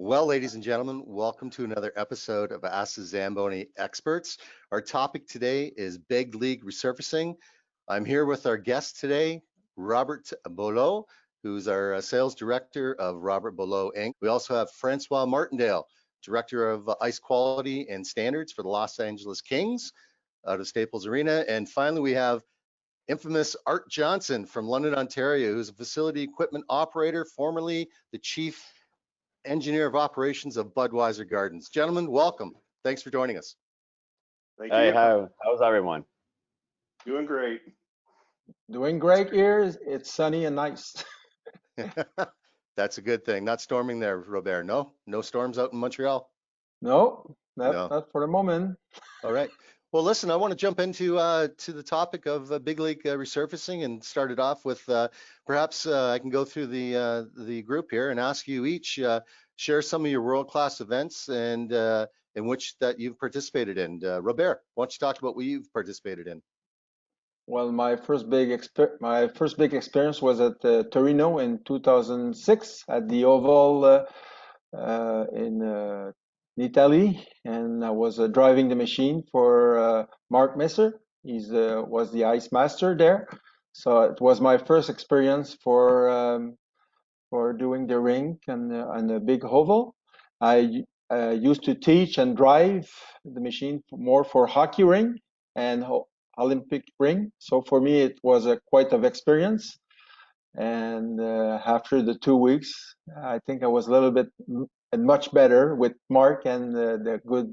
Well, ladies and gentlemen, welcome to another episode of Ask the Zamboni Experts. Our topic today is Big League Resurfacing. I'm here with our guest today, Robert Boileau, who's our sales director of Robert Boileau Inc. We also have Francois Martindale, director of ice quality and standards for the Los Angeles Kings out of Staples Arena. And finally, we have infamous Art Johnson from London, Ontario, who's a facility equipment operator, formerly the chief engineer of operations of Budweiser Gardens. Gentlemen, welcome. Thanks for joining us. Thank Hey, you. how's everyone? Doing great. Doing great here. It's sunny and nice. That's a good thing. Not storming there, Robert. No storms out in Montreal. No, No. not for the moment. All right. Well, listen, I want to jump into to the topic of big league resurfacing and start it off with perhaps I can go through the group here and ask you each share some of your world-class events and in which that you've participated in. Robert, why don't you talk about what you've participated in? Well, my first big experience was at Torino in 2006 at the Oval in Italy, and I was driving the machine for Mark Messer. He was the ice master there, so it was my first experience for doing the rink and a big oval. I used to teach and drive the machine more for hockey ring and Olympic ring. So for me, it was a quite of experience. And after the 2 weeks, I think I was a little bit much better with Mark and the good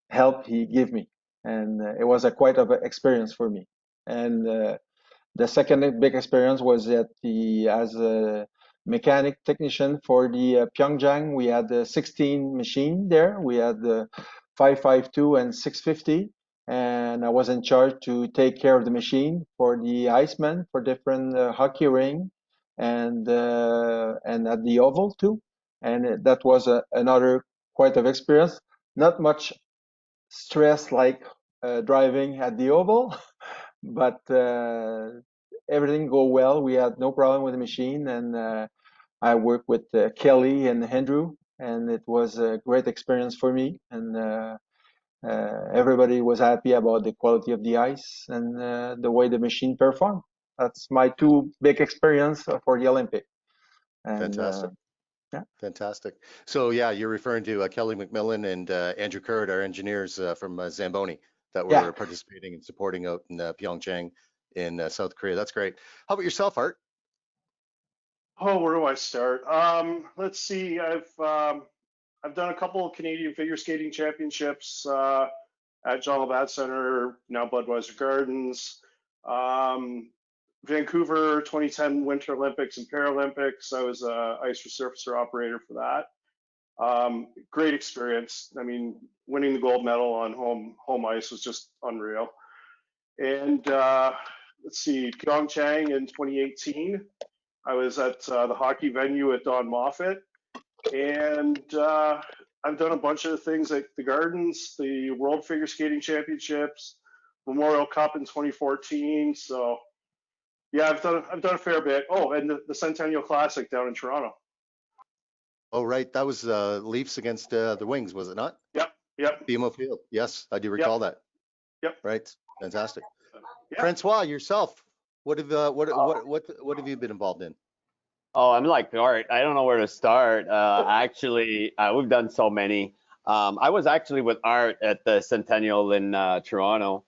help he gave me. And it was a quite of an experience for me. And the second big experience was as a mechanic technician for the Pyeongchang. We had the 16 machine there. We had the 552 and 650. And I was in charge to take care of the machine for the Iceman for different hockey ring and at the Oval too. And that was another quite of experience. Not much stress like driving at the Oval, but everything go well. We had no problem with the machine, and I worked with Kelly and Andrew, and it was a great experience for me. And everybody was happy about the quality of the ice and the way the machine performed. That's my two big experience for the Olympic. And, Fantastic. Yeah. Fantastic. So yeah, you're referring to Kelly McMillan and Andrew Curd, our engineers from Zamboni that were participating and supporting out in Pyeongchang in South Korea. That's great. How about yourself, Art? Oh, where do I start? Let's see. I've done a couple of Canadian figure skating championships at John Labatt Center, now Budweiser Gardens. Vancouver 2010 Winter Olympics and Paralympics. I was a ice resurfacer operator for that. Great experience. I mean, winning the gold medal on home ice was just unreal. And let's see, Pyeongchang in 2018. I was at the hockey venue at Don Moffat, and I've done a bunch of things like the Gardens, the World Figure Skating Championships, Memorial Cup in 2014. So yeah, I've done a fair bit. Oh, and the Centennial Classic down in Toronto. Oh, right. That was Leafs against the Wings, was it not? Yep. BMO Field. Yes, I do recall that. Yep. Right. Fantastic. Yeah. Francois, yourself, what have you been involved in? Oh, I'm like Art. I don't know where to start. Actually, we've done so many. I was actually with Art at the Centennial in Toronto.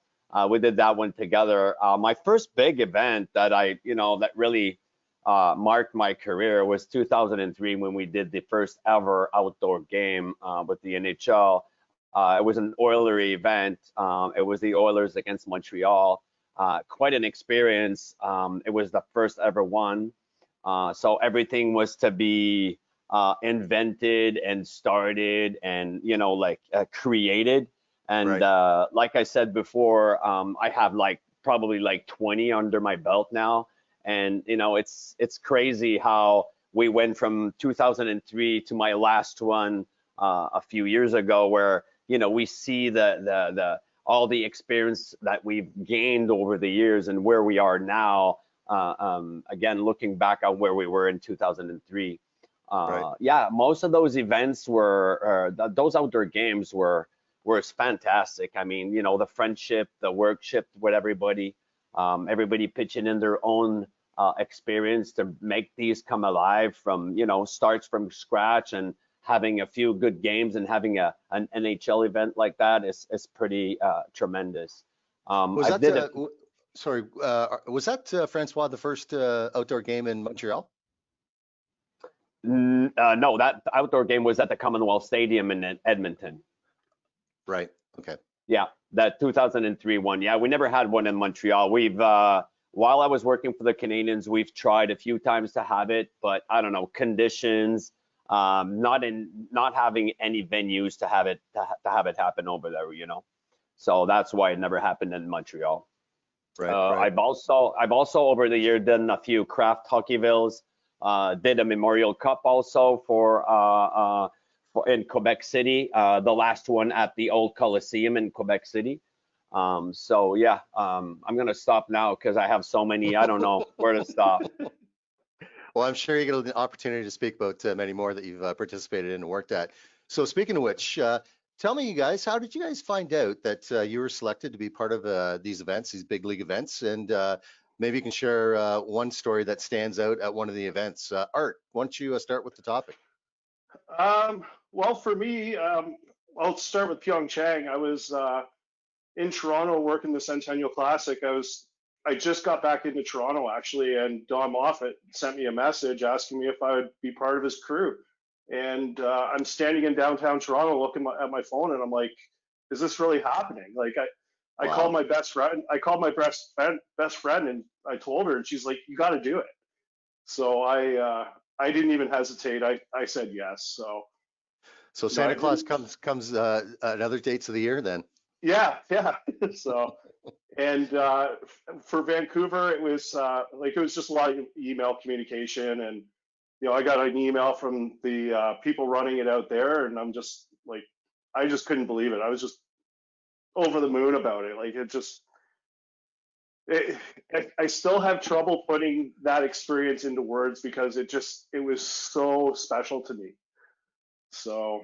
We did that one together. My first big event that that really marked my career was 2003 when we did the first ever outdoor game with the NHL. It was an Oiler event. It was the Oilers against Montreal. Quite an experience. It was the first ever one. So everything was to be invented and started and, created. And Right. Like I said before, I have probably 20 under my belt now. And, it's crazy how we went from 2003 to my last one a few years ago where, we see all the experience that we've gained over the years and where we are now. Again, looking back on where we were in 2003. Right. Yeah, most of those events were, those outdoor games were fantastic. I mean, you know, the friendship, the workship with everybody, everybody pitching in their own experience to make these come alive from, you know, starts from scratch, and having a few good games and having an NHL event like that is pretty tremendous. Was I that, did it. sorry, was that, Francois, the first outdoor game in Montreal? No, that outdoor game was at the Commonwealth Stadium in Edmonton. Right. Okay. Yeah, that 2003 one. Yeah, we never had one in Montreal. We've while I was working for the Canadians, we've tried a few times to have it, but I don't know, conditions, not having any venues to have it happen over there, you know. So that's why it never happened in Montreal. Right. Right. I've also over the year done a few craft hockeyvilles. Did a Memorial Cup also for in Quebec City. The last one at the old Coliseum in Quebec City. So yeah, I'm gonna stop now because I have so many. I don't know where to stop. Well, I'm sure you get an opportunity to speak about many more that you've participated in and worked at. So speaking of which, tell me, you guys, how did you guys find out that you were selected to be part of these events, these big league events? And maybe you can share one story that stands out at one of the events. Art, why don't you start with the topic? Well, for me, I'll start with Pyeongchang. I was in Toronto working the Centennial Classic. I just got back into Toronto actually, and Don Moffat sent me a message asking me if I would be part of his crew. And I'm standing in downtown Toronto looking at my phone, and I'm like, is this really happening? Like I called Wow. my best friend. I called my best friend, and I told her, and she's like, you got to do it. So I didn't even hesitate. I said yes. So So no, I Santa Claus didn't. comes another dates of the year then. Yeah, yeah. So and for Vancouver, it was it was just a lot of email communication, and I got an email from the people running it out there, and I'm just like, I just couldn't believe it. I was just over the moon about it. Like it just, it, I still have trouble putting that experience into words because it was so special to me. So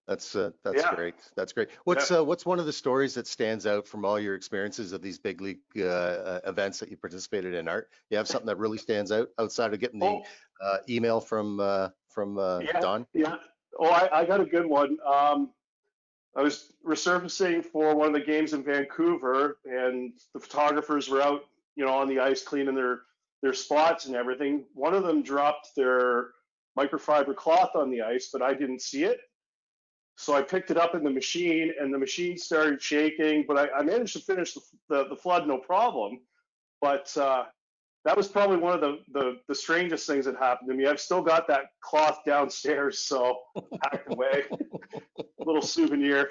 That's yeah, great. That's great. yeah. What's one of the stories that stands out from all your experiences of these big league events that you participated in, Art? You have something that really stands out outside of getting the Oh, email from yeah, Don? yeah. Oh, I got a good one. I was resurfacing for one of the games in Vancouver, and the photographers were out, on the ice cleaning their spots and everything. One of them dropped their microfiber cloth on the ice, but I didn't see it. So I picked it up in the machine, and the machine started shaking. But I managed to finish the flood no problem. But that was probably one of the strangest things that happened to me. I've still got that cloth downstairs, so packed away, little souvenir.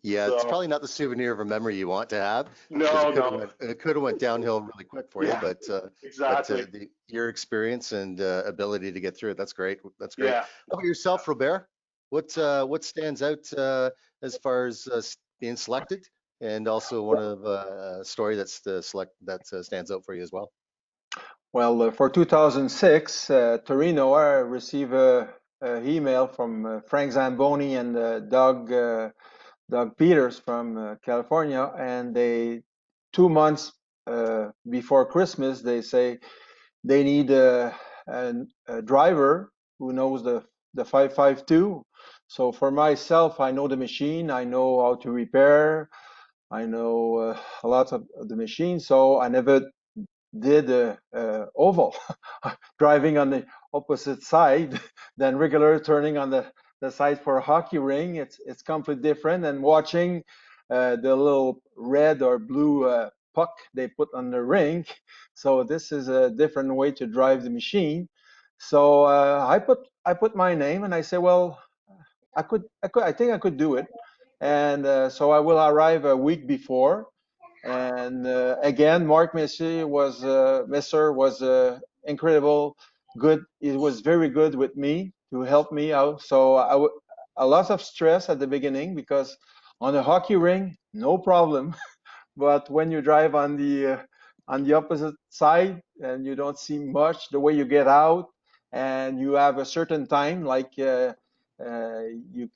Yeah, it's So probably not the souvenir of a memory you want to have, because no, no, it could have went downhill really quick for you. yeah, But exactly, your experience and ability to get through it, that's great. That's great. yeah. How about yourself, Robert? What stands out as far as being selected, and also one of a story that's stands out for you as well? Well, for 2006, Torino, I received a email from Frank Zamboni and Doug Peters from California, and 2 months before Christmas, they say they need a driver who knows the 552. So for myself, I know the machine, I know how to repair, I know a lot of the machine, so I never did oval, driving on the opposite side than regular turning on the side for a hockey ring. It's completely different. And watching the little red or blue puck they put on the ring. So this is a different way to drive the machine. So I put my name and I say, well, I think I could do it. And so I will arrive a week before. And again, Mark Messer was incredible, good. He was very good with me to help me out. So a lot of stress at the beginning because on a hockey ring, no problem. But when you drive on the opposite side and you don't see much, the way you get out, and you have a certain time, like you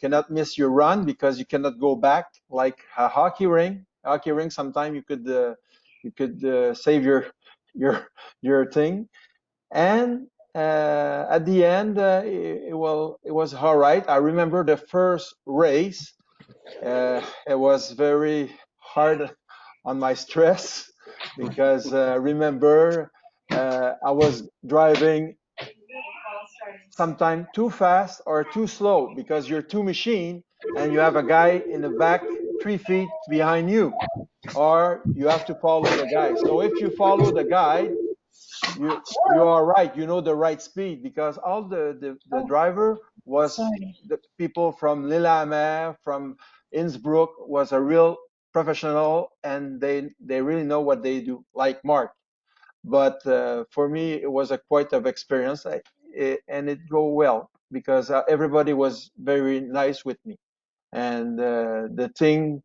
cannot miss your run because you cannot go back, like a hockey ring. Hockey ring, sometimes you could save your thing. And at the end, it was all right. I remember the first race. It was very hard on my stress because remember I was driving sometimes too fast or too slow because you're two machine and you have a guy in the back 3 feet behind you, or you have to follow the guy. So if you follow the guy, you are right. You know the right speed because all the driver was the people from Lillehammer, from Innsbruck, was a real professional, and they really know what they do, like Mark. But for me, it was a quite of experience, and it go well because everybody was very nice with me. And the thing,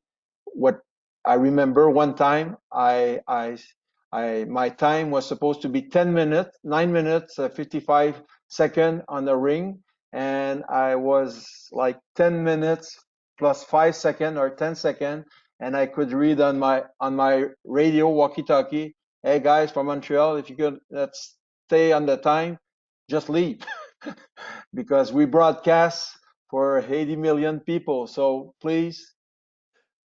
what I remember one time, my time was supposed to be 10 minutes, 9 minutes, 55 seconds on the ring, and I was like 10 minutes plus 5 seconds or 10 seconds, and I could read on my radio walkie-talkie, "Hey guys from Montreal, if you could let's stay on the time, just leave," because we broadcast for 80 million people. So please.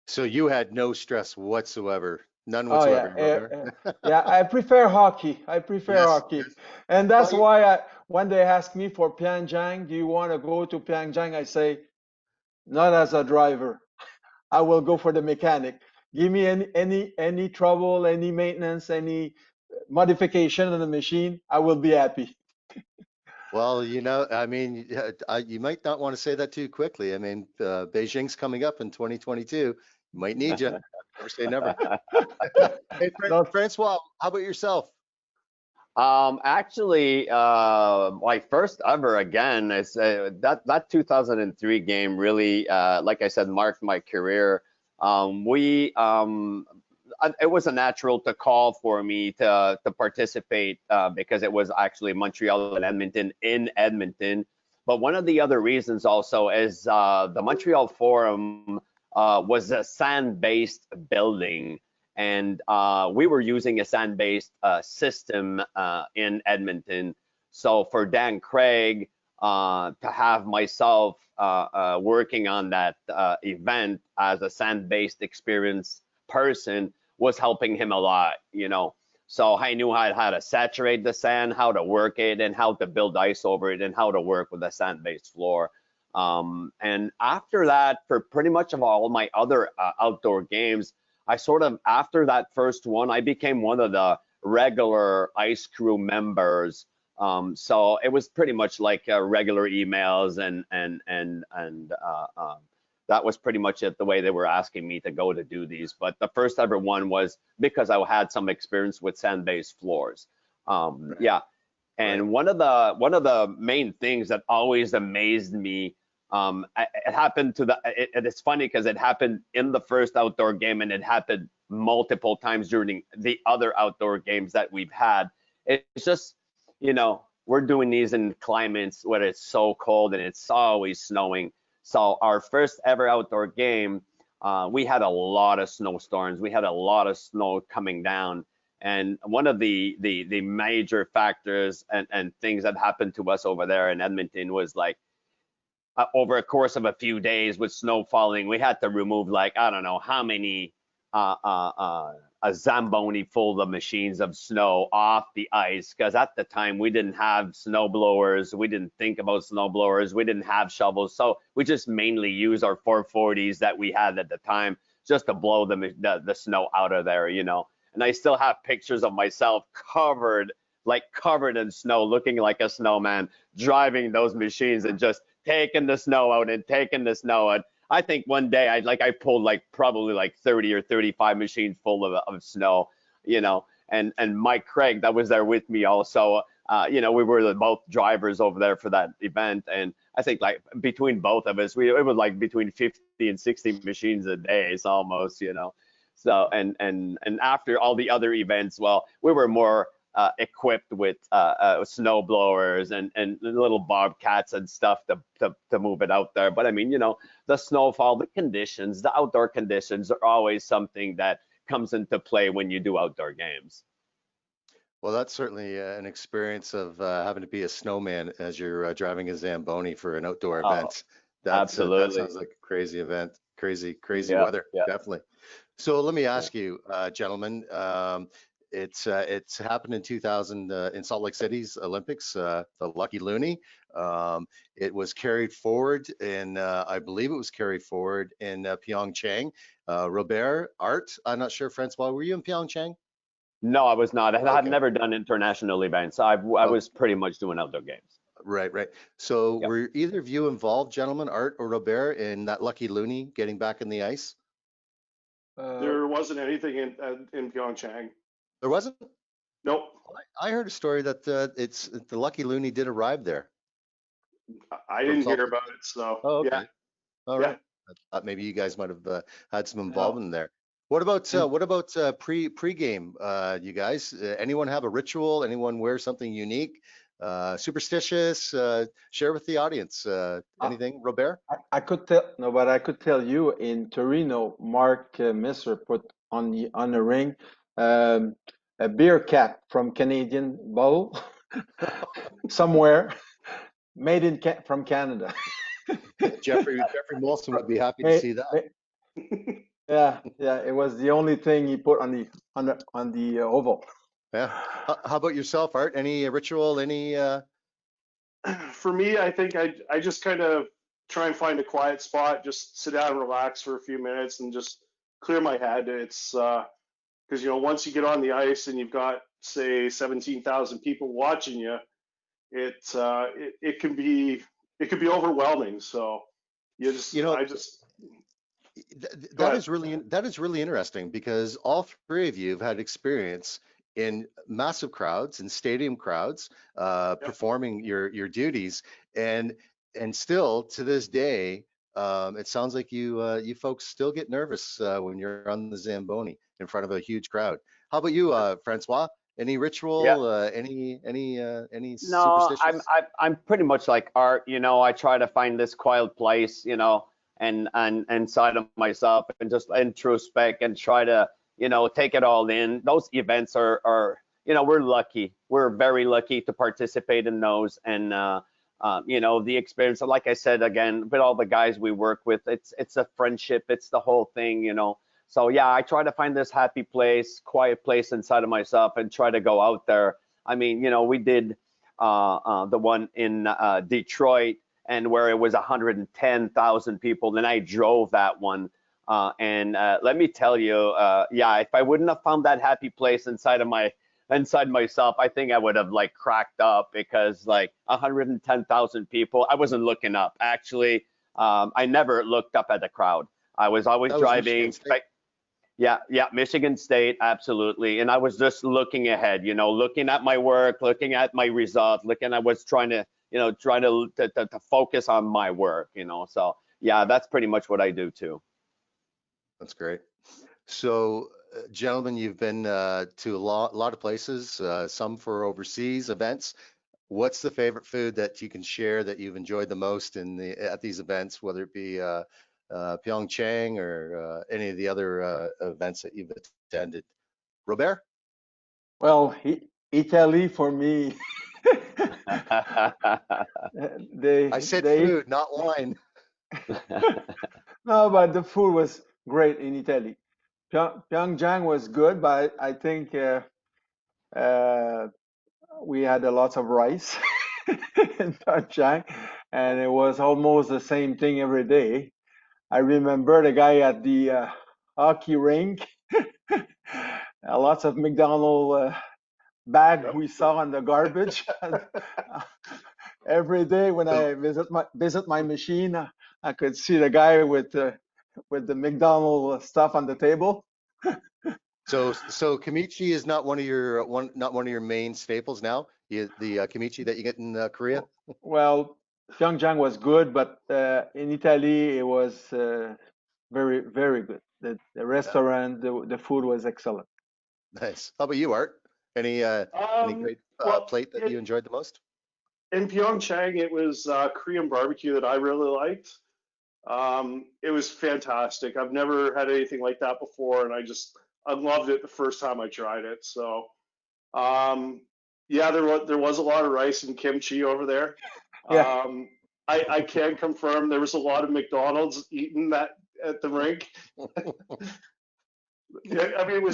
So you had no stress whatsoever, none Oh whatsoever, yeah, you wrote there. yeah. I prefer hockey. I prefer Yes, hockey, yes. and Well, that's why when they ask me for Pyongyang, do you want to go to Pyongyang? I say not as a driver. I will go for the mechanic. Give me any trouble, any maintenance, any modification on the machine. I will be happy. well, I mean, you might not want to say that too quickly. I mean, Beijing's coming up in 2022. Might need you. Never say never. Hey, No, Francois, how about yourself? Actually, my first ever again is that 2003 game really, like I said, marked my career. It was a natural to call for me to participate because it was actually Montreal and Edmonton in Edmonton. But one of the other reasons also is the Montreal Forum was a sand-based building, and we were using a sand-based system in Edmonton. So for Dan Craig to have myself working on that event as a sand-based experience person was helping him a lot. So I knew how to saturate the sand, how to work it, and how to build ice over it, and how to work with a sand-based floor. And after that, for pretty much of all my other outdoor games, I sort of, after that first one, I became one of the regular ice crew members. So it was pretty much like regular emails and that was pretty much it, the way they were asking me to go to do these. But the first ever one was because I had some experience with sand-based floors. Right. Yeah. And Right. one of the main things that always amazed me, it happened it's funny because it happened in the first outdoor game and it happened multiple times during the other outdoor games that we've had. It's just, we're doing these in climates where it's so cold and it's always snowing. So our first ever outdoor game, we had a lot of snowstorms. We had a lot of snow coming down. And one of the major factors and things that happened to us over there in Edmonton was like over a course of a few days with snow falling, we had to remove like I don't know how many a Zamboni full of machines of snow off the ice because at the time we didn't have snow blowers, we didn't think about snow blowers, we didn't have shovels, so we just mainly used our 440s that we had at the time just to blow the snow out of there. And I still have pictures of myself covered in snow, looking like a snowman, driving those machines and just taking the snow out and taking the snow out. I think one day I pulled like probably like 30 or 35 machines full of snow. And Mike Craig that was there with me also. We were both drivers over there for that event, and I think like between both of us, it was like between 50 and 60 machines a day, almost. So and after all the other events, well, we were more equipped with snow blowers and little bobcats and stuff to move it out there. But I mean, the snowfall, the conditions, the outdoor conditions are always something that comes into play when you do outdoor games. Well, that's certainly an experience of having to be a snowman as you're driving a Zamboni for an outdoor Oh, event. That absolutely. sounds like a crazy event, crazy Yeah, weather, yeah, definitely. So let me yeah. ask you, gentlemen, it's happened in 2000 in Salt Lake City's Olympics, the Lucky Looney. It was carried forward in, I believe it was carried forward in Pyeongchang. Robert, Art, I'm not sure, Francois, were you in Pyeongchang? No, I was not. I had Okay. never done international events. I Oh, was pretty much doing outdoor games. right. So Yep. were either of you involved, gentlemen, Art or Robert, in that Lucky Looney getting back in the ice? There wasn't anything in Pyeongchang. There wasn't? Nope. I heard a story that it's the Lucky Looney did arrive there I from didn't Salt hear Lake. about it. So Oh, yeah, okay. All yeah. right. I thought maybe you guys might have had some Yeah. involvement there. What about And pregame? You guys, anyone have a ritual? Anyone wear something unique, superstitious? Share with the audience. I, Anything, Robert? I could tell no, but I could tell you in Torino, Mark Misser put on the ring a beer cap from Canadian bottle somewhere made from Canada. Jeffrey Molson would be happy to May- see that. may- yeah, it was the only thing he put on the oval. Yeah. How about yourself, Art? Any ritual? Any? For me, I think I just kind of try and find a quiet spot, just sit down and relax for a few minutes and just clear my head. It's because once you get on the ice and you've got say 17,000 people watching you, it can be overwhelming. So You know, I just go that ahead. is really interesting because all three of you have had experience in massive crowds and stadium crowds, Yep. performing your duties, and still to this day, it sounds like you folks still get nervous when you're on the Zamboni in front of a huge crowd. How about you, Francois? Any Yeah. ritual? Any No, superstitious? I'm pretty much like Art. I try to find this quiet place, and inside of myself and just introspect and try to, take it all in. Those events are, we're lucky. We're very lucky to participate in those, and the experience. Like I said again, with all the guys we work with, it's a friendship. It's the whole thing. So yeah, I try to find this happy place, quiet place inside of myself, and try to go out there. I mean, we did the one in Detroit, and where it was 110,000 people. Then I drove that one, and let me tell you, yeah, if I wouldn't have found that happy place inside myself, I think I would have like cracked up because like 110,000 people, I wasn't looking up. Actually, I never looked up at the crowd. I was always That was Michigan driving. State. Yeah, Michigan State, absolutely. And I was just looking ahead, looking at my work, looking at my results, I was trying to, to focus on my work. So yeah, that's pretty much what I do too. That's great. So, gentlemen, you've been to a lot of places, some for overseas events. What's the favorite food that you can share that you've enjoyed the most at these events, whether it be Pyeongchang or any of the other events that you've attended? Robert? Well, Italy for me, I said they food, not wine. no, but the food was great in Italy. Pyeongchang was good, but I think uh, we had a lot of rice in Pyeongchang, and it was almost the same thing every day. I remember the guy at the hockey rink, lots of McDonald bag Yep. we saw on the garbage. Every day when So, I visit my machine, I could see the guy with the McDonald stuff on the table. so kimchi is not one of your main staples now. The kimchi that you get in Korea. Well, Pyeongchang was good, but in Italy it was very, very good. The Yeah, restaurant, the food was excellent. nice. How about you, Art? Any great Well, plate that you enjoyed the most? in Pyeongchang, it was Korean barbecue that I really liked. It was fantastic. I've never had anything like that before, and I loved it the first time I tried it. So, um, yeah, there was a lot of rice and kimchi over there. Yeah. I can confirm there was a lot of McDonald's eaten that at the rink. Yeah, I mean,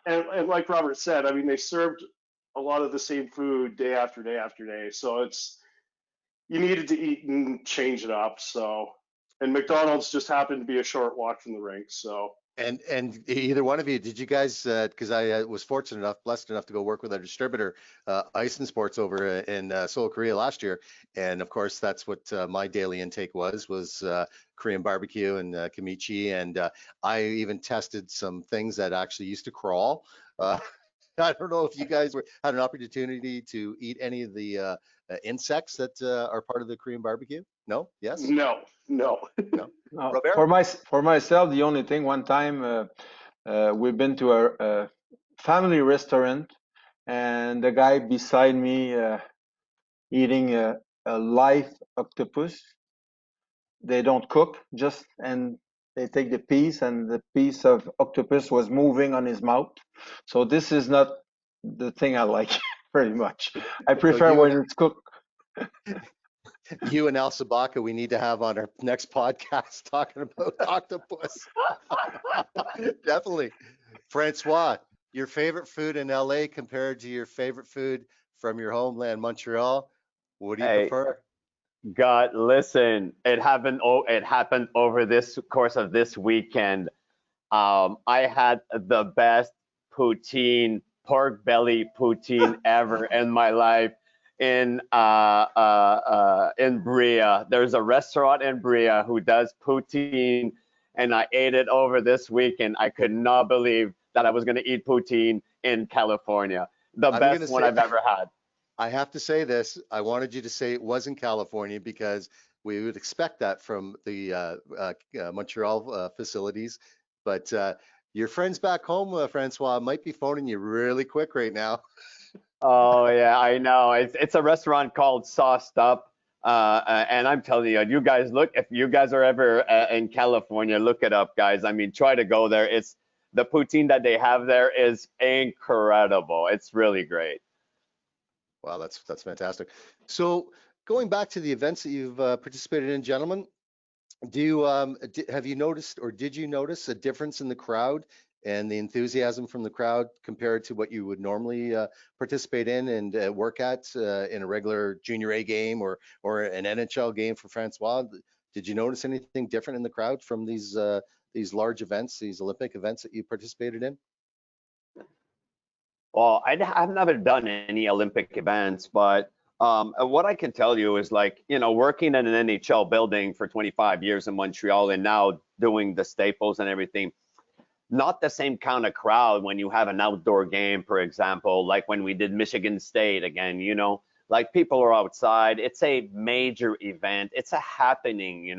and like Robert said, I mean, they served a lot of the same food day after day after day. So you needed to eat and change it up. So, and McDonald's just happened to be a short walk from the rink. So, And either one of you, did you guys? Because I was fortunate enough, blessed enough to go work with a distributor, Ice and Sports over in Seoul, Korea last year, and of course that's what my daily intake was Korean barbecue and kimchi, and I even tested some things that actually used to crawl. I don't know if you guys had an opportunity to eat any of the insects that are part of the Korean barbecue. No? Yes? no, no. No? No, Robert? for myself, the only thing, one time we've been to a family restaurant, and the guy beside me eating a live octopus. They don't cook, and they take the piece, and the piece of octopus was moving on his mouth. So this is not the thing I like very much. I So prefer when it's cooked. you and Al Sabaka, we need to have on our next podcast talking about octopus. Definitely. Francois, your favorite food in LA compared to your favorite food from your homeland, Montreal, what do you Hey, prefer? God, listen, it happened. Oh, it happened over this course of this weekend. I had the best poutine, pork belly poutine ever in my life in Bria. There's a restaurant in Bria who does poutine, and I ate it over this weekend. I could not believe that I was going to eat poutine in California. The I'm going best to one say, I've ever had. I have to say this. I wanted you to say it was in California because we would expect that from the Montreal facilities. But your friends back home, Francois, might be phoning you really quick right now. Oh yeah, I know. It's a restaurant called Sauced Up, and I'm telling you, you guys look. If you guys are ever in California, look it up, guys. I mean, try to go there. It's the poutine that they have there is incredible. It's really great. Wow, that's fantastic. So going back to the events that you've participated in, gentlemen, have you noticed or did you notice a difference in the crowd and the enthusiasm from the crowd compared to what you would normally participate in and work at in a regular Junior A game or an NHL game for Francois? Did you notice anything different in the crowd from these large events, these Olympic events that you participated in? Well, I've never done any Olympic events, but what I can tell you is like, working in an NHL building for 25 years in Montreal and now doing the Staples and everything, not the same kind of crowd when you have an outdoor game, for example, like when we did Michigan State again, like people are outside. It's a major event. It's a happening.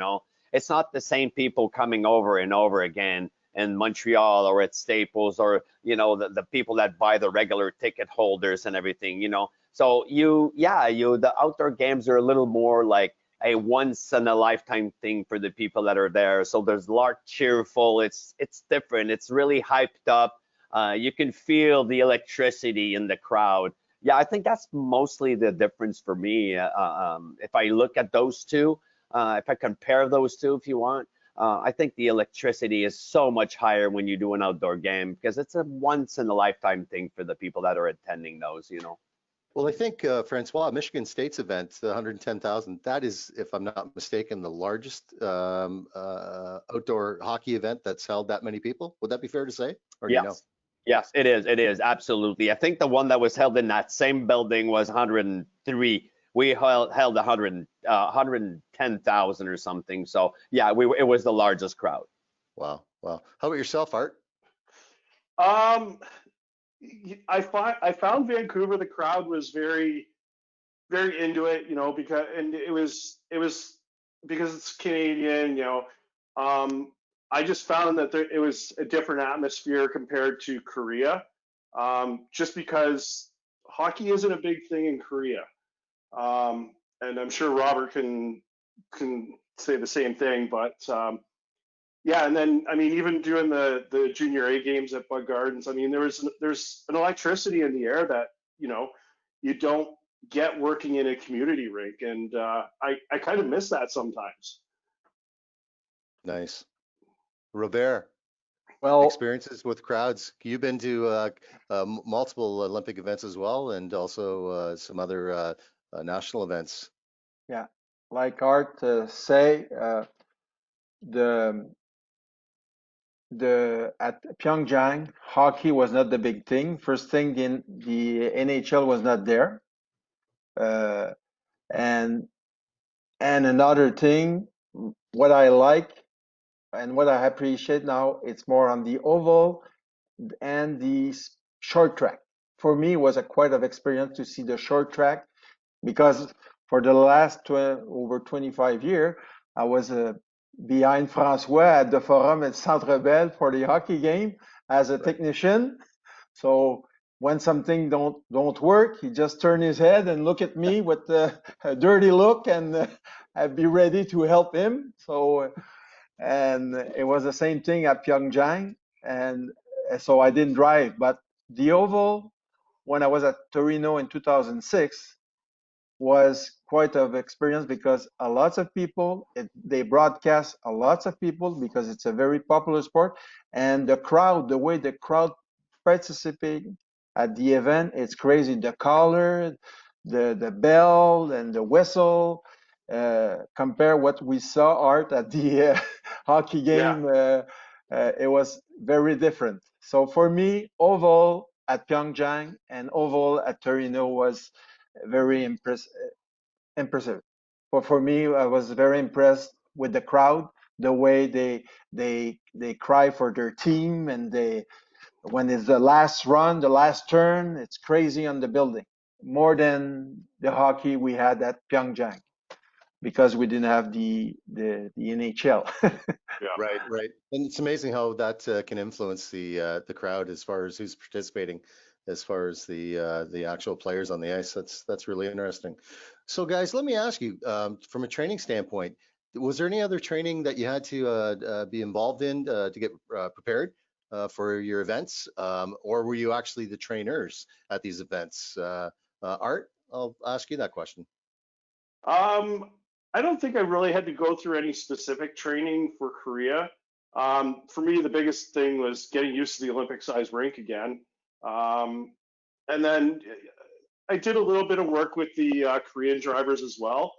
It's not the same people coming over and over again in Montreal or at Staples or, the people that buy the regular ticket holders and everything. So the outdoor games are a little more like a once in a lifetime thing for the people that are there. So there's a lot cheerful. It's different. It's really hyped up. You can feel the electricity in the crowd. Yeah, I think that's mostly the difference for me. If I look at those two, if I compare those two, if you want, I think the electricity is so much higher when you do an outdoor game because it's a once in a lifetime thing for the people that are attending those. Well, I think Francois, Michigan State's event, the 110,000, that is, if I'm not mistaken, the largest outdoor hockey event that's held that many people. Would that be fair to say? Or do you know? Yes. Yes, it is. It is absolutely. I think the one that was held in that same building was 103. We held 110,000 or something. So yeah, it was the largest crowd. Wow. Wow. How about yourself, Art? Um, I found Vancouver. The crowd was very very into it, because it was because it's Canadian. I just found that it was a different atmosphere compared to Korea. just because hockey isn't a big thing in Korea. And I'm sure Robert can say the same thing, but yeah, and then I mean, even doing the junior A games at Bug Gardens, I mean, there's an electricity in the air that you don't get working in a community rink, and I kind of miss that sometimes. Nice. Robert, Well, experiences with crowds. You've been to multiple Olympic events as well, and also some other national events. yeah, like Art say, the at Pyeongchang, hockey was not the big thing. First thing, in the NHL was not there, uh, and another thing, what I like and what I appreciate now, it's more on the oval and the short track. For me, it was a quite of experience to see the short track, because for the last over 25 years, I was behind Francois at the Forum at Centre Bell for the hockey game as a technician. So when something don't work, he just turn his head and look at me with a dirty look, and I'd be ready to help him. So, and it was the same thing at Pyeongchang, and so I didn't drive. But the oval, when I was at Torino in 2006, was quite of experience, because a lots of people, they broadcast a lots of people because it's a very popular sport, and the crowd, the way the crowd participating at the event, it's crazy. The color, the bell and the whistle, compare what we saw, Art, at the hockey Yeah, game. It was very different. So for me, oval at Pyeongchang and oval at Torino was very impressive. For me, I was very impressed with the crowd, the way they cry for their team, and when it's the last run, the last turn, it's crazy on the building, more than the hockey we had at Pyeongchang, because we didn't have the NHL. yeah, Right, right. And it's amazing how that can influence the crowd as far as who's participating, as far as the actual players on the ice. That's really interesting. So, guys, let me ask you, from a training standpoint, was there any other training that you had to be involved in to get prepared for your events, or were you actually the trainers at these events? Art, I'll ask you that question. I don't think I really had to go through any specific training for Korea. For me, the biggest thing was getting used to the Olympic-sized rink again. And then I did a little bit of work with the Korean drivers as well.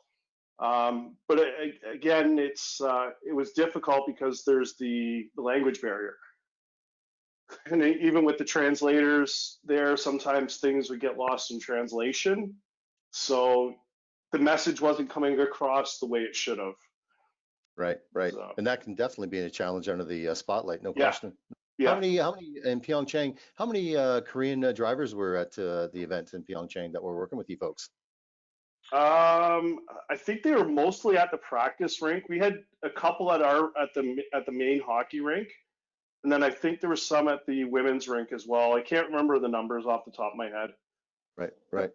But again, it was difficult because there's the language barrier. And even with the translators there, sometimes things would get lost in translation. So the message wasn't coming across the way it should have. Right, right. So, And that can definitely be a challenge under the spotlight, no yeah, question. yeah. How many in Pyeongchang? How many Korean drivers were at the event in Pyeongchang that were working with you folks? I think they were mostly at the practice rink. We had a couple at the main hockey rink, and then I think there was some at the women's rink as well. I can't remember the numbers off the top of my head. Right, right.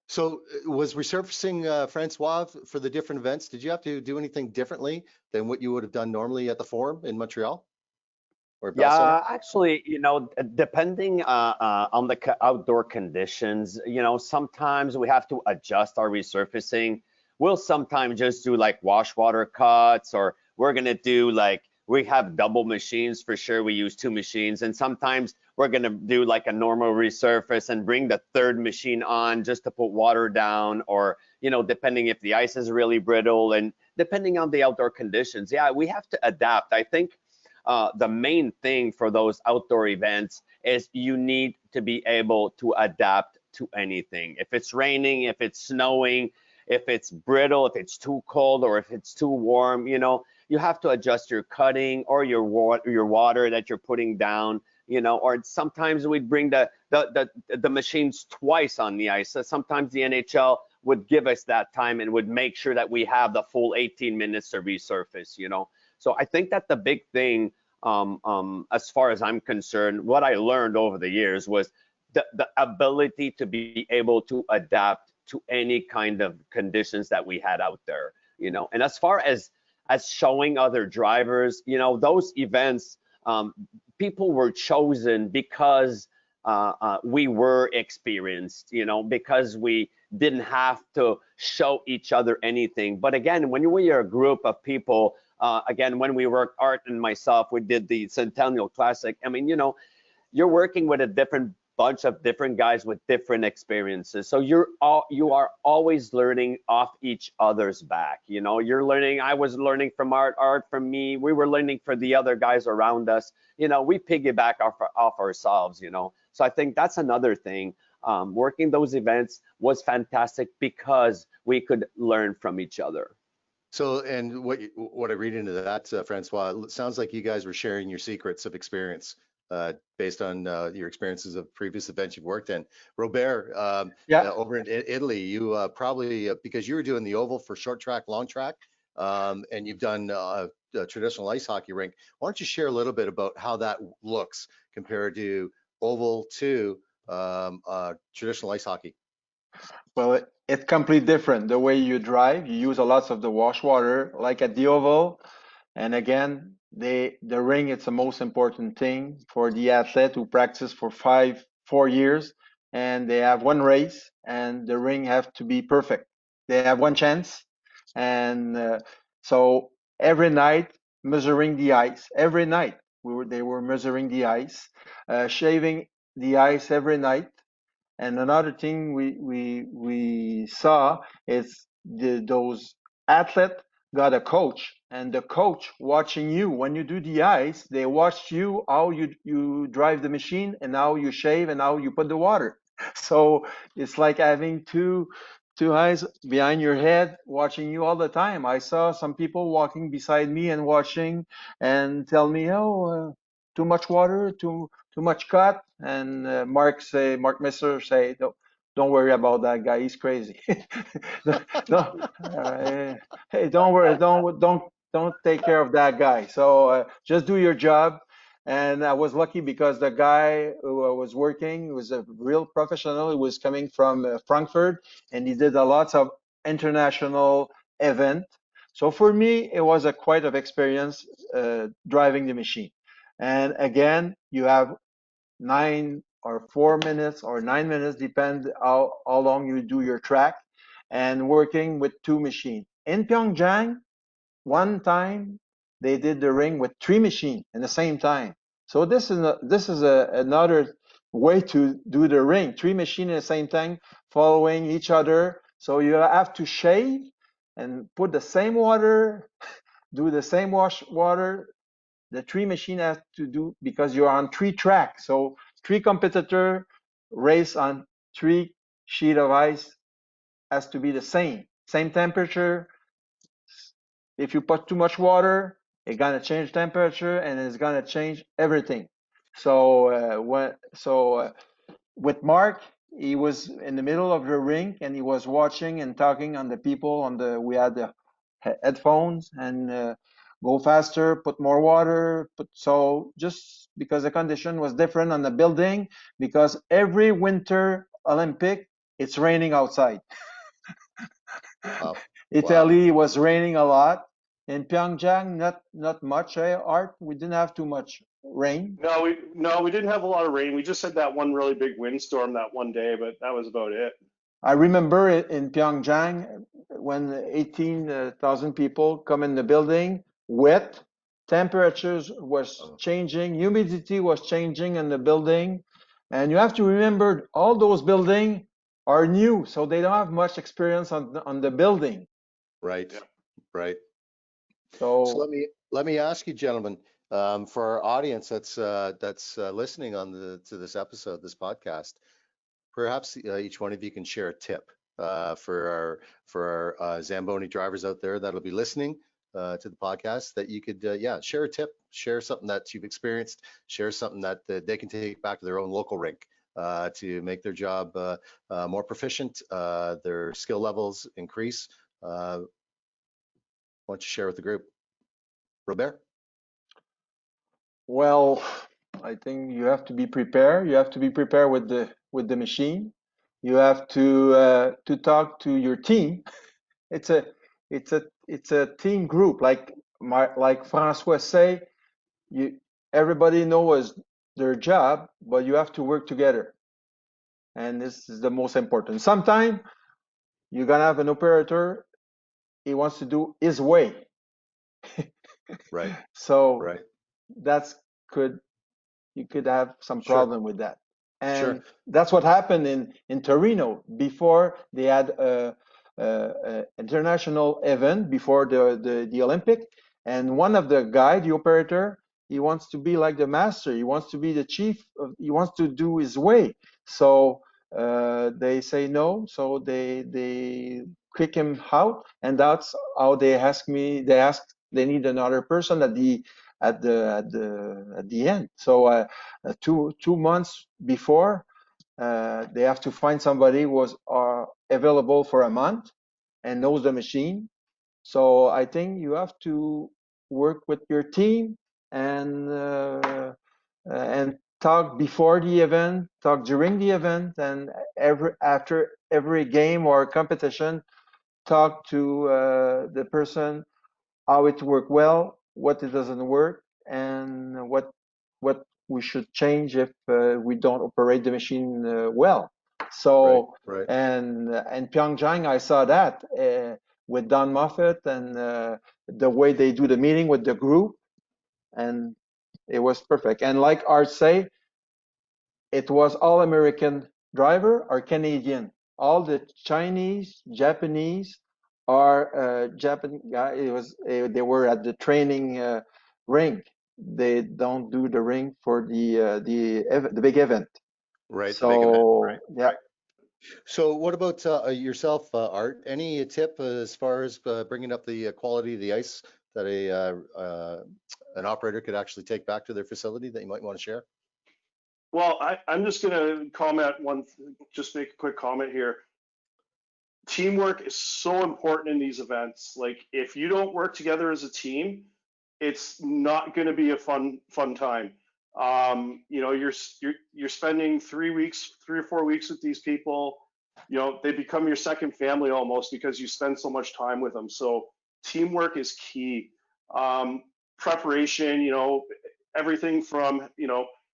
So was resurfacing Francois for the different events? Did you have to do anything differently than what you would have done normally at the Forum in Montreal or Bell Center? Yeah, actually, depending on the outdoor conditions, sometimes we have to adjust our resurfacing. We'll sometimes just do like wash water cuts, or we're gonna do like, we have double machines for sure. We use two machines, and sometimes we're gonna do like a normal resurface and bring the third machine on just to put water down, or depending if the ice is really brittle and depending on the outdoor conditions. Yeah, we have to adapt. I think the main thing for those outdoor events is you need to be able to adapt to anything. If it's raining, if it's snowing, if it's brittle, if it's too cold, or if it's too warm, you have to adjust your cutting or your water that you're putting down, or sometimes we'd bring the machines twice on the ice. So sometimes the NHL would give us that time and would make sure that we have the full 18 minutes to resurface, So I think that the big thing, as far as I'm concerned, what I learned over the years was the ability to be able to adapt to any kind of conditions that we had out there, And as far as showing other drivers, those events, people were chosen because we were experienced, because we didn't have to show each other anything. But again, when we are a group of people, again, when we worked, Art and myself, we did the Centennial Classic. I mean, you're working with a different bunch of different guys with different experiences. So you are always learning off each other's back. You're learning. I was learning from Art from me. We were learning for the other guys around us. We piggyback off ourselves. So I think that's another thing. Working those events was fantastic because we could learn from each other. So, and what I read into that, Francois, it sounds like you guys were sharing your secrets of experience based on your experiences of previous events you've worked in. Robert, over in Italy, you probably, because you were doing the oval for short track, long track, and you've done a traditional ice hockey rink. Why don't you share a little bit about how that looks compared to oval to traditional ice hockey? Well, it's completely different. The way you drive, you use a lot of the wash water, like at the oval. And again, the ring, it's the most important thing for the athlete who practice for 4 years, and they have one race, and the ring have to be perfect. They have one chance, and so every night measuring the ice. Every night they were measuring the ice, shaving the ice every night. And another thing we saw is those athletes got a coach, and the coach watching you when you do the ice. They watch you how you drive the machine and how you shave and how you put the water. So it's like having two eyes behind your head watching you all the time. I saw some people walking beside me and watching and tell me, oh, too much water, too much cut. And Mark Messer say, don't worry about that guy. He's crazy. don't, hey, don't worry. Don't take care of that guy. So just do your job. And I was lucky because the guy who was working was a real professional. He was coming from Frankfurt, and he did a lot of international event. So for me, it was a quite of experience driving the machine. And again, you have 9 or 4 minutes or 9 minutes, depend how long you do your track, and working with 2 machines. In Pyeongchang, one time they did the ring with 3 machines at the same time. So this is another way to do the ring. 3 machines at the same time, following each other. So you have to shave and put the same water, do the same wash water. The 3 machine has to do, because you're on 3 tracks. So 3 competitor race on 3 sheet of ice has to be the same temperature. If you put too much water, it's gonna change temperature and it's gonna change everything. So with Mark, he was in the middle of the rink and he was watching and talking on the people we had the headphones, and go faster, put more water, so just because the condition was different on the building, because every winter Olympic, it's raining outside. Wow. Italy was raining a lot. In Pyeongchang, not much, Art? We didn't have too much rain. No, we didn't have a lot of rain. We just had that one really big windstorm that one day, but that was about it. I remember it in Pyeongchang when 18,000 people come in the building, wet, temperatures was changing, humidity was changing in the building. And you have to remember all those buildings are new, so they don't have much experience on the building. Right, Yeah. right. So let me ask you, gentlemen, for our audience that's listening to this episode, this podcast, perhaps each one of you can share a tip for our Zamboni drivers out there that'll be listening to the podcast, that you could share a tip, share something that you've experienced, share something that they can take back to their own local rink to make their job more proficient, their skill levels increase. Why don't you share with the group? Robert? well, I think you have to be prepared. You have to be prepared with with the machine. You have to talk to your team. It's a team group. Like Francois say, everybody knows their job, but you have to work together. And this is the most important. Sometimes you're gonna have an operator, he wants to do his way. Right. So Right. that's could you could have some Sure. problem with that. And Sure. that's what happened in Torino before they had a international event before the Olympic. And one of the guy, the operator, he wants to be like the master. He wants to be the chief. He wants to do his way. So they say no. So they kick him out, and that's how they ask me. They need another person at the end. So 2 months before, they have to find somebody who was available for a month and knows the machine. So I think you have to work with your team and talk before the event, talk during the event, and after every game or competition, talk to the person how it worked well, what it doesn't work, and what we should change if we don't operate the machine well. So Right. and in Pyeongchang, I saw that with Don Moffat and the way they do the meeting with the group, and it was perfect. And like Art say, it was all American driver or Canadian. All the Chinese, Japanese, or Japan guy. They were at the training ring. They don't do the ring for the big event. Right. The big event. So yeah. So what about yourself, Art? Any tip as far as bringing up the quality of the ice that an operator could actually take back to their facility that you might want to share? Well, I'm just going to comment just make a quick comment here. Teamwork is so important in these events. Like, if you don't work together as a team, it's not going to be a fun time. You're spending 3 or 4 weeks with these people. They become your second family almost because you spend so much time with them. So teamwork is key. Preparation, everything from,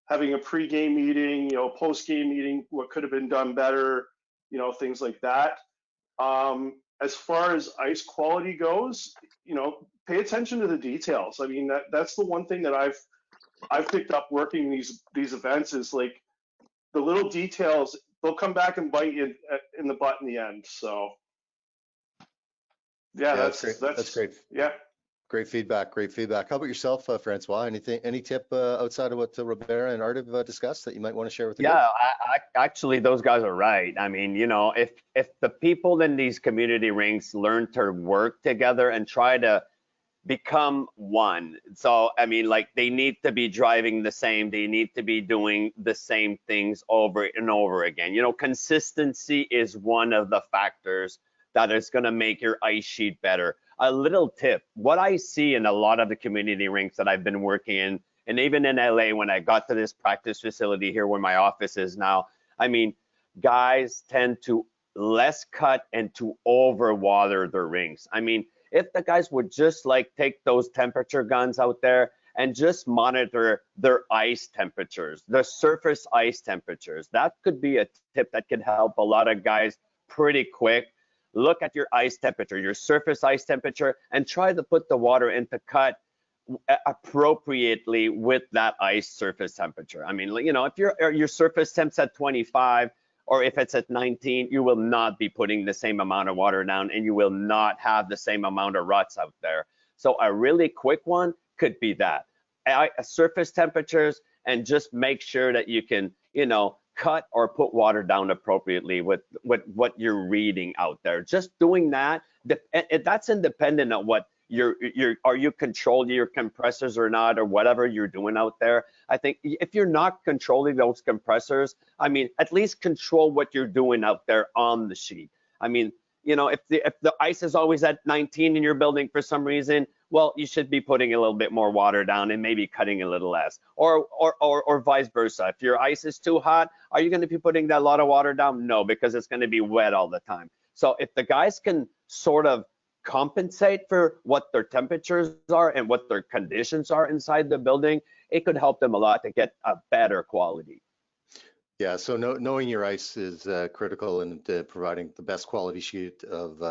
having a pre-game meeting, post-game meeting, what could have been done better, things like that. As far as ice quality goes, pay attention to the details. I mean, that's the one thing that I've picked up working these events is like the little details, they'll come back and bite you in the butt in the end. So yeah, that's great. That's great. Yeah. Great feedback. Great feedback. How about yourself, Francois? Any tip outside of what Robert and Art have discussed that you might want to share with the group? Yeah, actually, those guys are right. I mean, if the people in these community rings learn to work together and try to become one. So, I mean, like they need to be driving the same, they need to be doing the same things over and over again. Consistency is one of the factors that is going to make your ice sheet better. A little tip, what I see in a lot of the community rinks that I've been working in, and even in LA when I got to this practice facility here where my office is now, I mean, guys tend to less cut and to overwater their rings. I mean, if the guys would just like take those temperature guns out there and just monitor their ice temperatures, the surface ice temperatures, that could be a tip that could help a lot of guys pretty quick. Look at your ice temperature, your surface ice temperature, and try to put the water into cut appropriately with that ice surface temperature. I mean, if your surface temp's at 25, or if it's at 19, you will not be putting the same amount of water down and you will not have the same amount of ruts out there. So a really quick one could be that. Surface temperatures, and just make sure that you can, cut or put water down appropriately with what you're reading out there. Just doing that, that's independent of what are you controlling your compressors or not, or whatever you're doing out there. I think if you're not controlling those compressors, I mean, at least control what you're doing out there on the sheet. I mean, if the ice is always at 19 in your building for some reason, well, you should be putting a little bit more water down and maybe cutting a little less, or vice versa. If your ice is too hot, are you going to be putting that lot of water down? No, because it's going to be wet all the time. So if the guys can sort of compensate for what their temperatures are and what their conditions are inside the building, it could help them a lot to get a better quality. Yeah, so knowing your ice is critical in providing the best quality sheet of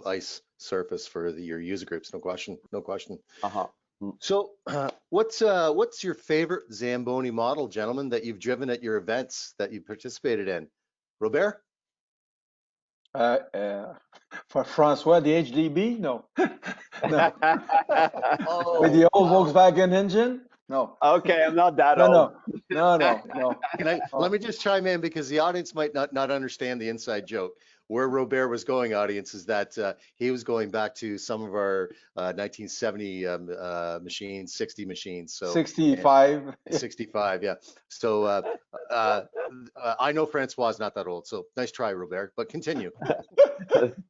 ice surface for your user groups. No question, no question. Uh-huh. So what's your favorite Zamboni model, gentlemen, that you've driven at your events that you participated in? Robert? For Francois, the HDB? No. No. Oh, With the old wow. Volkswagen engine? No. Okay, I'm not that No, old. no. Let me just chime in because the audience might not understand the inside joke. Where Robert was going, audience, is that he was going back to some of our 1970 machines, 60 machines. So 65. 65, yeah. So I know Francois is not that old, so nice try, Robert. But continue.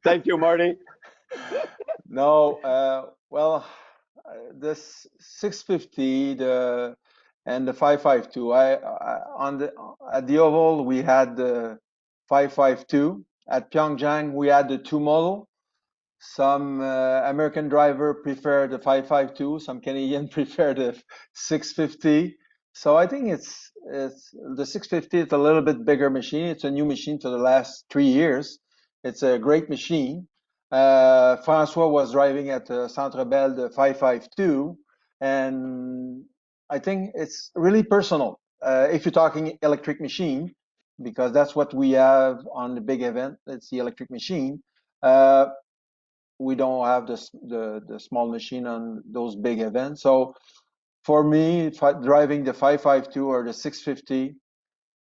Thank you, Marty. No, well, this 650, and the 552. At the Oval we had the 552. At Pyeongchang we had the two model. Some American driver prefer the 552. Some Canadian prefer the 650. So I think it's the 650 is a little bit bigger machine. It's a new machine for the last 3 years. It's a great machine. Francois was driving at Centre Bell the 552, and I think it's really personal. If you're talking electric machine, because that's what we have on the big event, it's the electric machine. We don't have the small machine on those big events. So for me, driving the 552 or the 650,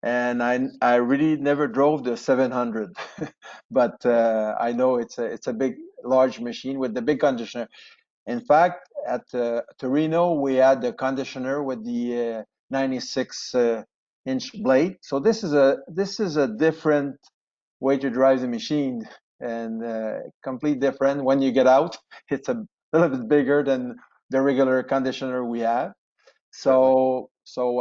and I really never drove the 700, but I know it's a big, large machine with the big conditioner. In fact, at Torino, we had the conditioner with the 96-inch blade. So this is a different way to drive the machine, and complete different. When you get out, it's a little bit bigger than the regular conditioner we have. So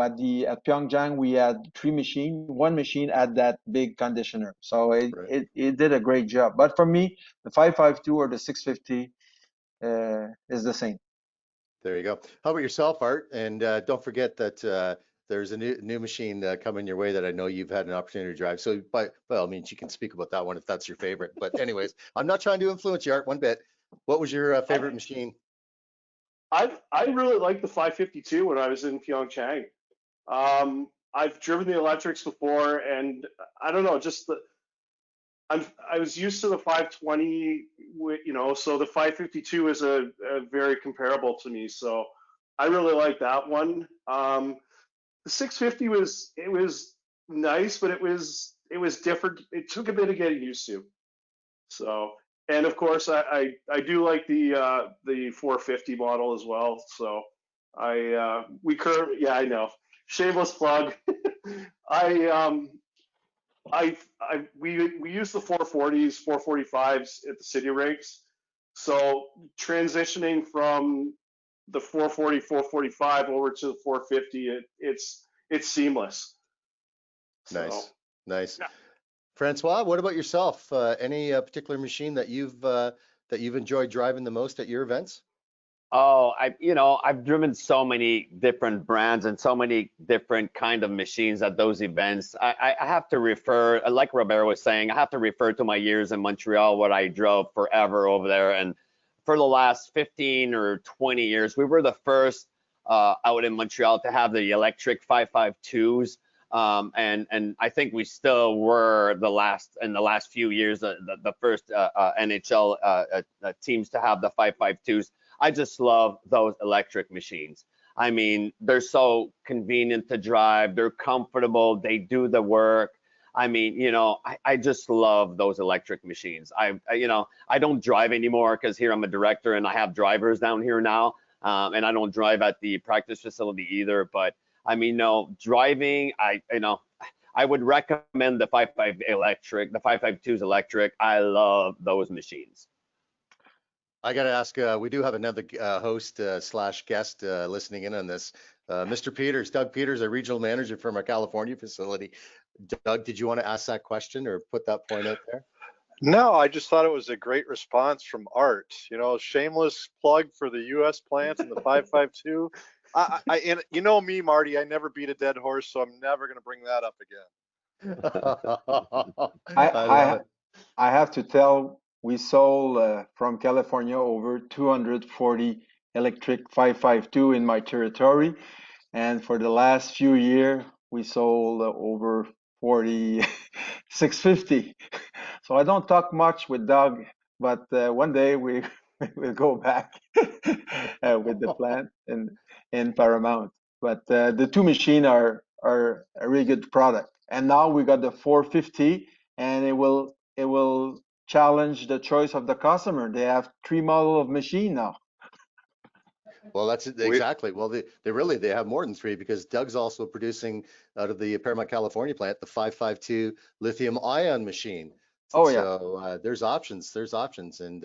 at Pyeongchang we had three machines. One machine had that big conditioner. So it did a great job. But for me, the 552 or the 650 is the same. There you go. How about yourself, Art? And don't forget that there's a new machine coming your way that I know you've had an opportunity to drive. So by all means, you can speak about that one if that's your favorite. But anyways, I'm not trying to influence you, Art, one bit. What was your favorite machine? I really liked the 552 when I was in Pyeongchang. I've driven the electrics before, and I don't know, just I was used to the 520, so the 552 is a very comparable to me. So I really like that one. The 650 was nice, but it was different. It took a bit of getting used to. So, and of course I do like the 450 model as well. So I know, shameless plug. We use the 440s, 445s at the city rigs. So transitioning from the 440, 445 over to the 450, it's seamless. Nice, So, nice. yeah. Francois, what about yourself? Any particular machine that you've enjoyed driving the most at your events? Oh, I've driven so many different brands and so many different kind of machines at those events. I have to refer, like Robert was saying, I have to refer to my years in Montreal, what I drove forever over there. And for the last 15 or 20 years, we were the first out in Montreal to have the electric 552s. And I think we still were in the last few years, the first NHL teams to have the 552s. I just love those electric machines. I mean, they're so convenient to drive. They're comfortable. They do the work. I mean, I just love those electric machines. I don't drive anymore because here I'm a director and I have drivers down here now. And I don't drive at the practice facility either. But I mean, no, driving, I would recommend the 552s electric. I love those machines. I got to ask, we do have another host slash guest listening in on this. Mr. Peters, Doug Peters, a regional manager from our California facility. Doug, did you want to ask that question or put that point out there? No, I just thought it was a great response from Art. You know, shameless plug for the U.S. plant and the 552. And you know me, Marty, I never beat a dead horse, so I'm never going to bring that up again. I love it. I have to tell, we sold from California over 240 electric 552 in my territory. And for the last few years, we sold over 40 650. So I don't talk much with Doug, but one day we will go back with the plant in Paramount. But the two machines are a really good product. And now we got the 450, and it will challenge the choice of the customer. They have 3 model of machine now. Well, that's exactly. Well, they have more than 3 because Doug's also producing out of the Paramount, California plant, the 552 lithium ion machine. Oh yeah. So there's options. And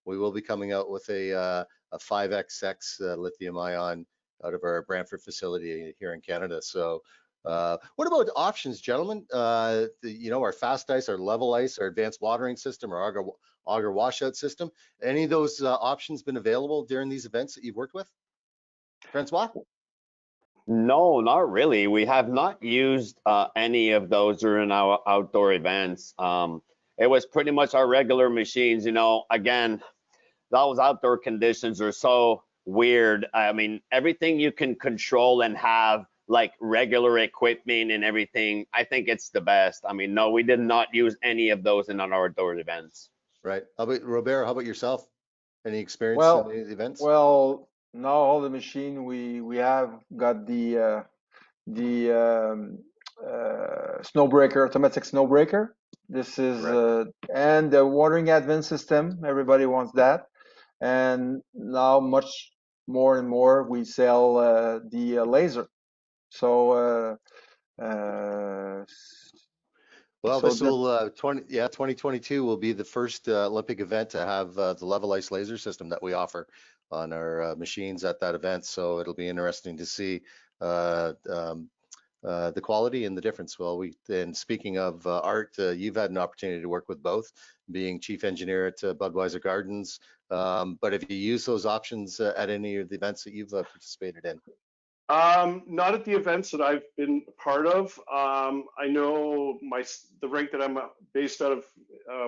we will be coming out with a 5XX lithium ion out of our Brantford facility here in Canada. So what about options, gentlemen? Our fast ice, our level ice, our advanced watering system, our auger washout system. Any of those options been available during these events that you've worked with? Francois? No, not really. We have not used any of those during our outdoor events. It was pretty much our regular machines. Again, those outdoor conditions are so weird. I mean, everything you can control and have like regular equipment and everything, I think it's the best. I mean, no, we did not use any of those in our outdoor events. Right. How about Robert? How about yourself? Any experience Well, in any events? now all the machine we have got the snow breaker, automatic snow breaker. This is Right. and the watering advance system. Everybody wants that, and now much more and more we sell the laser. So Well, so this that will 2022 will be the first Olympic event to have the level ice laser system that we offer on our machines at that event. So it'll be interesting to see uh, um, the quality and the difference. Well, and speaking of Art, you've had an opportunity to work with both, being chief engineer at Budweiser Gardens. But have you used those options at any of the events that you've participated in? Not at the events that I've been a part of. I know the rink that I'm based out of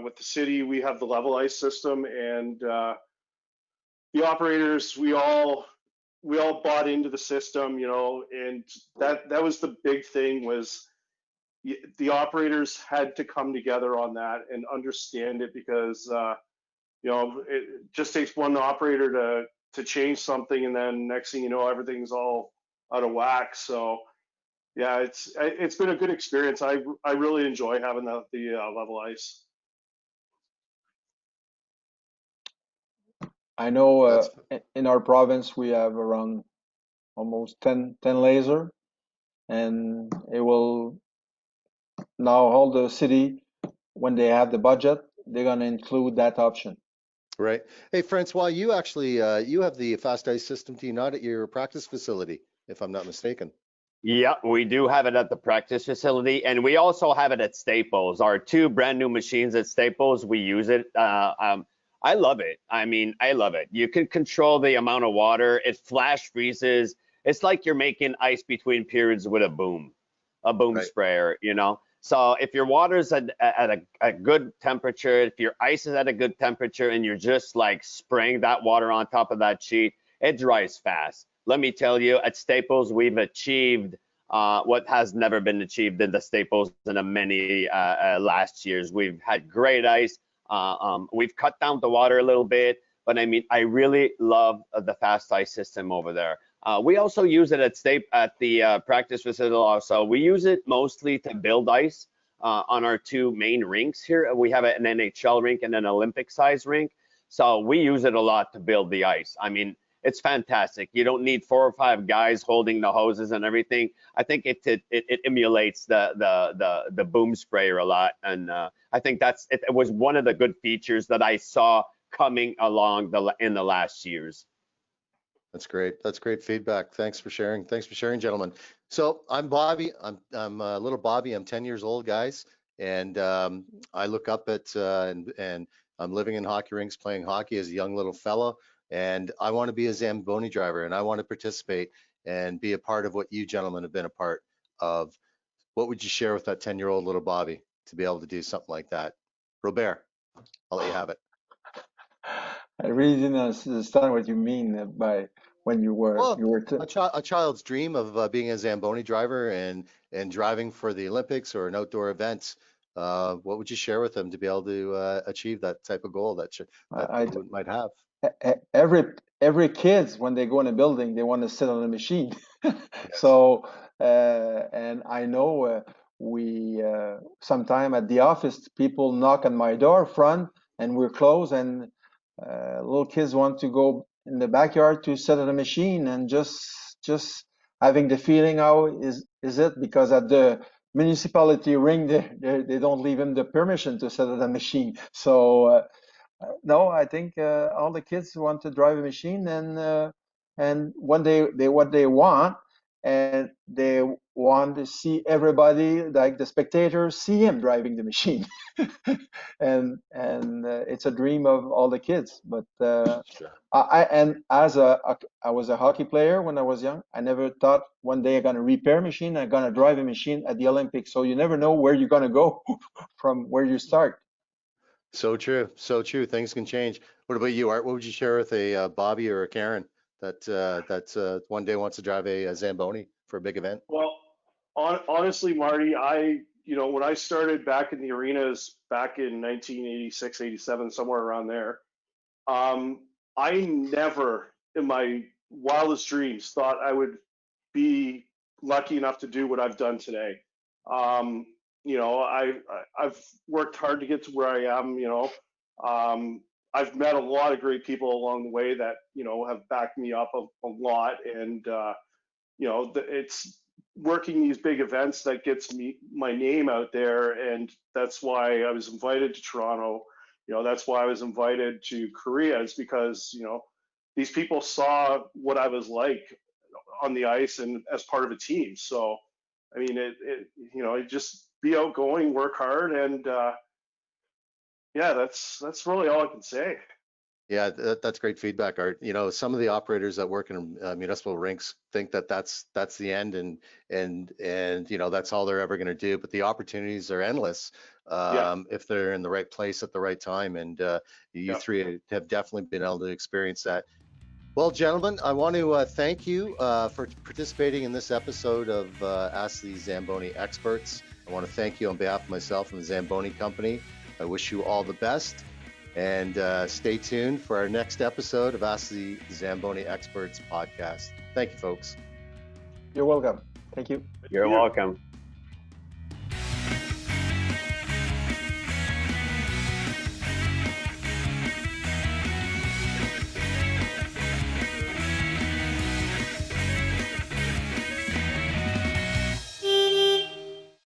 with the city, we have the level ice system, and the operators, we all bought into the system, and that was the big thing was the operators had to come together on that and understand it because it just takes one operator to change something, and then next thing you know, everything's all out of whack. So yeah, it's been a good experience. I really enjoy having the level ice. I know That's in our province we have around almost 10 laser, and it will now all the city when they have the budget, they're gonna include that option. right. Hey, Francois, you actually you have the fast ice system, do you not, at your practice facility, if I'm not mistaken? Yeah, we do have it at the practice facility, and we also have it at Staples. Our 2 brand new machines at Staples, we use it. I love it. I mean, I love it. You can control the amount of water. It flash freezes. It's like you're making ice between periods with a boom Right. sprayer. So if your water's at a good temperature, if your ice is at a good temperature, and you're just like spraying that water on top of that sheet, it dries fast. Let me tell you, at Staples, we've achieved what has never been achieved in the Staples in the many last years. We've had great ice. We've cut down the water a little bit, but I mean, I really love the fast ice system over there. We also use it at the practice facility. Also, we use it mostly to build ice on our 2 main rinks here. We have an NHL rink and an Olympic size rink. So we use it a lot to build the ice. I mean, it's fantastic. You don't need 4 or 5 guys holding the hoses and everything. I think it emulates the boom sprayer a lot, and I think it was one of the good features that I saw coming along in the last years. That's great. That's great feedback. Thanks for sharing. Thanks for sharing, gentlemen. So I'm Bobby. I'm little Bobby. I'm 10 years old, guys, and I look up at and I'm living in hockey rinks, playing hockey as a young little fellow, and I want to be a Zamboni driver, and I want to participate and be a part of what you gentlemen have been a part of. What would you share with that 10-year-old little Bobby to be able to do something like that? Robert, I'll let you have it. I really didn't understand what you mean by when you were Well, a child's dream of being a Zamboni driver and driving for the Olympics or an outdoor event. What would you share with them to be able to achieve that type of goal that you might have? every kids when they go in a building they want to sit on a machine. Yes. So and I know we sometime at the office people knock on my door front and we're closed and little kids want to go in the backyard to sit on a machine and just having the feeling how is it because at the municipality ring they don't leave him the permission to sit on a machine. So no, I think all the kids want to drive a machine, and when they what they want, and they want to see everybody, like the spectators, see him driving the machine, and it's a dream of all the kids. But Sure. I was a hockey player when I was young. I never thought one day I'm gonna repair a machine, I'm gonna drive a machine at the Olympics. So you never know where you're gonna go from where you start. So true. So true. Things can change. What about you, Art? What would you share with a Bobby or a Karen that one day wants to drive a Zamboni for a big event? Well, honestly, Marty, when I started back in the arenas back in 1986, 87, somewhere around there, I never in my wildest dreams thought I would be lucky enough to do what I've done today. I've worked hard to get to where I am. I've met a lot of great people along the way that have backed me up a lot, and it's working these big events that gets my name out there, and that's why I was invited to Toronto. That's why I was invited to Korea. It's because these people saw what I was like on the ice and as part of a team. So I mean, just be outgoing, work hard, and yeah, that's really all I can say. Yeah, that's great feedback, Art. Some of the operators that work in municipal rinks think that that's the end and that's all they're ever going to do. But the opportunities are endless if they're in the right place at the right time. And you three have definitely been able to experience that. Well, gentlemen, I want to thank you for participating in this episode of Ask the Zamboni Experts. I want to thank you on behalf of myself and the Zamboni Company. I wish you all the best. And stay tuned for our next episode of Ask the Zamboni Experts podcast. Thank you, folks. You're welcome. Thank you. You're welcome.